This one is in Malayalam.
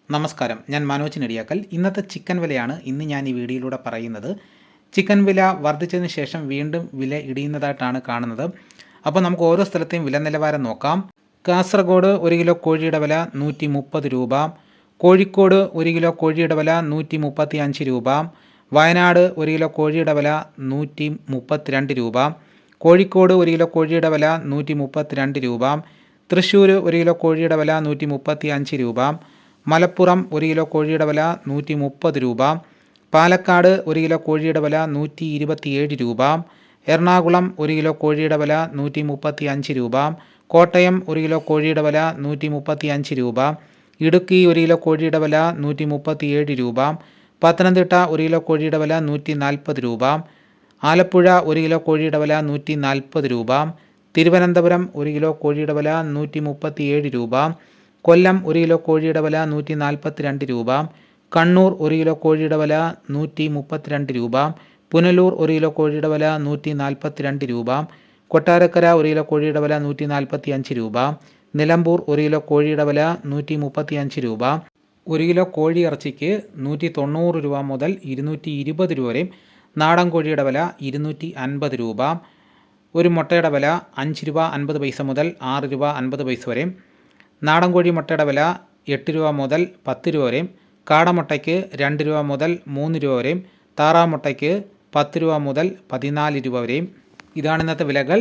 നമസ്കാരം, ഞാൻ മനോജ് നെടിയാക്കൽ. ഇന്നത്തെ ചിക്കൻ വിലയാണ് ഇന്ന് ഞാൻ ഈ വീഡിയോയിലൂടെ പറയുന്നത്. ചിക്കൻ വില വർദ്ധിച്ചതിന് ശേഷം വീണ്ടും വില ഇടിയുന്നതായിട്ടാണ് കാണുന്നത്. അപ്പോൾ നമുക്ക് ഓരോ സ്ഥലത്തെയും വില നിലവാരം നോക്കാം. കാസർഗോഡ് 1 കിലോ കോഴിയുടെ വില 130 രൂപ. കോഴിക്കോട് 1 കിലോ കോഴിയുടെ വില 135 രൂപ. വയനാട് 1 കിലോ കോഴിയുടെ വില 132 രൂപ. കോഴിക്കോട് 1 കിലോ കോഴിയുടെ വില 132 രൂപ. തൃശ്ശൂർ 1 കിലോ കോഴിയുടെ വില 135 രൂപ. മലപ്പുറം 1 കിലോ കോഴിയുടെ വില 130 രൂപ. പാലക്കാട് 1 കിലോ കോഴിയുടെ വില 127 രൂപ. എറണാകുളം 1 കിലോ കോഴിയുടെ വില 135 രൂപ. കോട്ടയം 1 കിലോ കോഴിയുടെ വില 135 രൂപ. ഇടുക്കി 1 കിലോ കോഴിയുടെ വില 137 രൂപ. പത്തനംതിട്ട 1 കിലോ കോഴിയുടെ വില 140 രൂപ. ആലപ്പുഴ 1 കിലോ കോഴിയുടെ വില 140 രൂപ. തിരുവനന്തപുരം 1 കിലോ കോഴിയുടെ വില 137 രൂപ. കൊല്ലം 1 കിലോ കോഴിയുടെ വില 142 രൂപ. കണ്ണൂർ 1 കിലോ കോഴിയുടെ വില 132 രൂപ. പുനലൂർ 1 കിലോ കോഴിയുടെ വില 142 രൂപ. കൊട്ടാരക്കര 1 കിലോ കോഴിയുടെ വില 145 രൂപ. നിലമ്പൂർ 1 കിലോ കോഴിയുടെ വില 135 രൂപ. 1 കിലോ കോഴി ഇറച്ചിക്ക് 190 രൂപ മുതൽ 220 രൂപ വരെയും നാടൻ കോഴിയുടെ വില 250 രൂപ. ഒരു മുട്ടയുടെ വില 5 രൂപ 50 പൈസ മുതൽ 6 രൂപ 50 പൈസ വരെയും. നാടൻ കോഴി മുട്ടയുടെ വില 8 രൂപ മുതൽ 10 രൂപ വരെയും. കാടമുട്ടയ്ക്ക് 2 രൂപ മുതൽ 3 രൂപ വരെയും. താറാമുട്ടയ്ക്ക് 10 രൂപ മുതൽ 14 രൂപ വരെയും. ഇതാണ് ഇന്നത്തെ വിലകൾ.